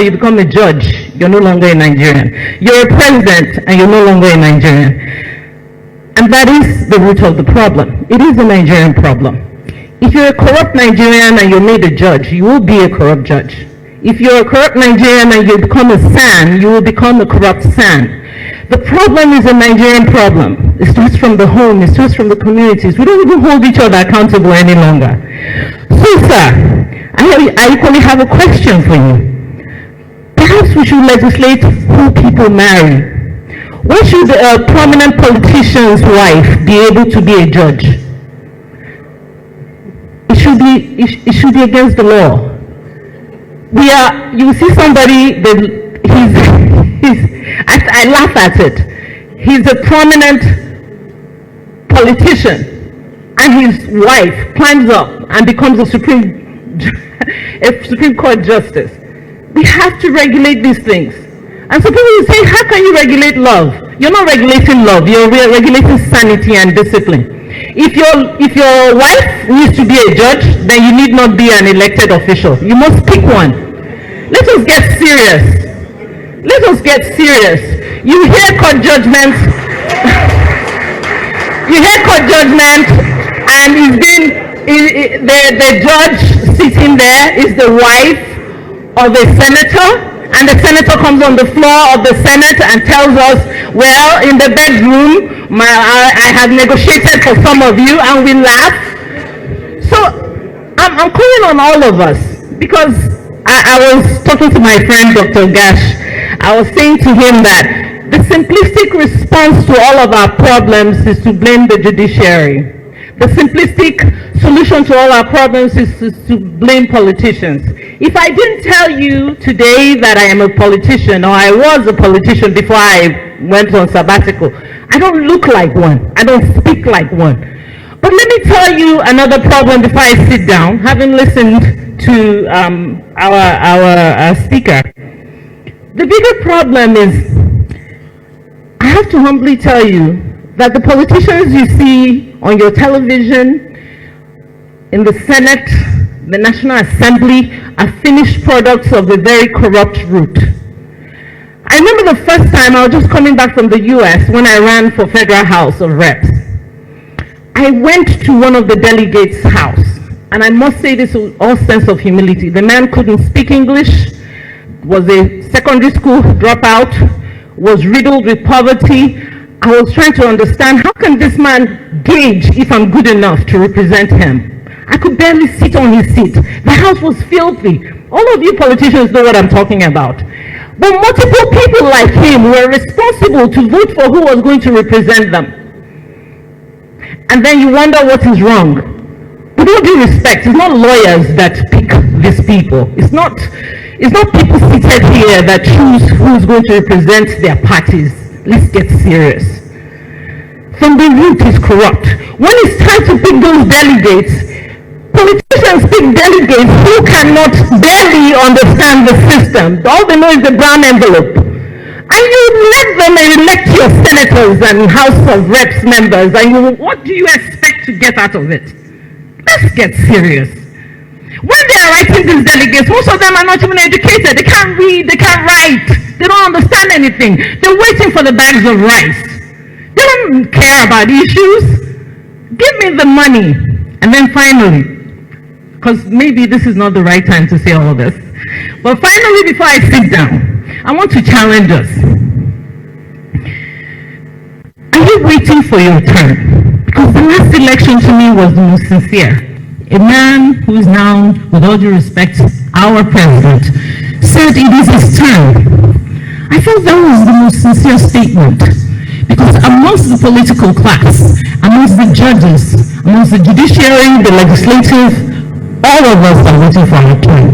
you become a judge, you're no longer a Nigerian. You're a president and you're no longer a Nigerian. And that is the root of the problem. It is a Nigerian problem. If you're a corrupt Nigerian and you're made a judge, you will be a corrupt judge. If you're a corrupt Nigerian and you become a SAN, you will become a corrupt SAN. The problem is a Nigerian problem. It starts from the home, it starts from the communities. We don't even hold each other accountable any longer. So, sir, I equally have a question for you. Perhaps we should legislate who people marry. Why should a prominent politician's wife be able to be a judge? It should be against the law. You see somebody, I laugh at it. He's a prominent politician and his wife climbs up and becomes a Supreme Court justice. We have to regulate these things. And so people will say, how can you regulate love? You're not regulating love, you're regulating sanity and discipline. If your wife needs to be a judge, then you need not be an elected official. You must pick one. Let us get serious. Let us get serious. You hear court judgments, and the judge sitting there is the wife of a senator, and the senator comes on the floor of the Senate and tells us, well, in the bedroom, I have negotiated for some of you, and we laugh. So I'm calling on all of us, because I was talking to my friend Dr. Gash. I was saying to him that the simplistic response to all of our problems is to blame the judiciary. The simplistic solution to all our problems is to blame politicians. If I didn't tell you today that I am a politician, or I was a politician before I went on sabbatical, I don't look like one. I don't speak like one. But let me tell you another problem before I sit down, having listened to our speaker. The bigger problem is, I have to humbly tell you that the politicians you see on your television, in the Senate, the National Assembly, are finished products of a very corrupt route. I remember the first time I was just coming back from the US when I ran for Federal House of Reps. I went to one of the delegates' house, and I must say this with all sense of humility. The man couldn't speak English, was a secondary school dropout, was riddled with poverty. I was trying to understand, how can this man gauge if I'm good enough to represent him? I could barely sit on his seat. The house was filthy. All of you politicians know what I'm talking about. But multiple people like him were responsible to vote for who was going to represent them. And then you wonder what is wrong. With all due respect, it's not lawyers that pick these people. It's not people seated here that choose who's going to represent their parties. Let's get serious. From the root is corrupt. When it's time to pick those delegates, politicians pick delegates who cannot barely understand the system. All they know is the brown envelope. And you let them elect your senators and House of Reps members, and what do you expect to get out of it? Let's get serious. When they are writing these delegates, most of them are not even educated. They can't read, they can't write. They don't understand anything. They're waiting for the bags of rice. They don't care about issues. Give me the money. And then finally, because maybe this is not the right time to say all of this, but finally, before I sit down, I want to challenge us. Are you waiting for your turn? Because the last election to me was the most sincere. A man who is now, with all due respect, our president, said it is his turn. I felt that was the most sincere statement, because amongst the political class, amongst the judges, amongst the judiciary, the legislative, all of us are waiting for our turn.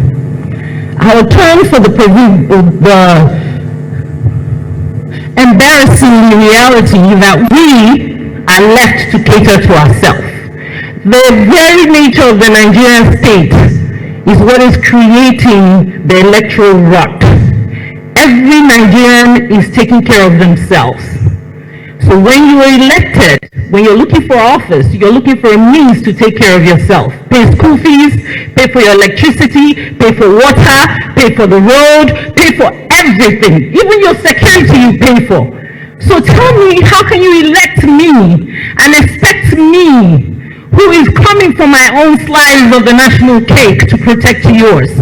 Our turn for the embarrassing reality that we are left to cater to ourselves. The very nature of the Nigerian state is what is creating the electoral rut. Every Nigerian is taking care of themselves. So when you are elected, when you're looking for office, you're looking for a means to take care of yourself. Pay school fees, pay for your electricity, pay for water, pay for the road, pay for everything. Even your security you pay for. So tell me, how can you elect me and expect me, who is coming from my own slice of the national cake, to protect yours?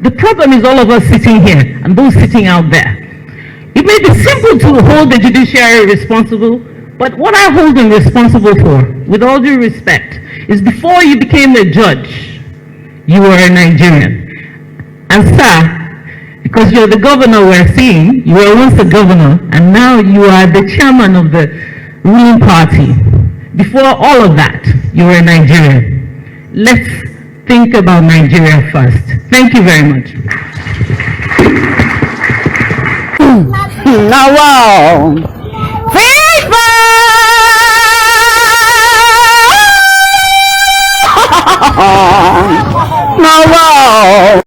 The problem is all of us sitting here and those sitting out there. It may be simple to hold the judiciary responsible, but what I hold them responsible for, with all due respect, is before you became a judge, you were a Nigerian. And sir, because you're the governor we're seeing, you were once a governor, and now you are the chairman of the ruling party. Before all of that, you were a Nigerian. Let's think about Nigeria first. Thank you very much. Now, wow. Now, wow.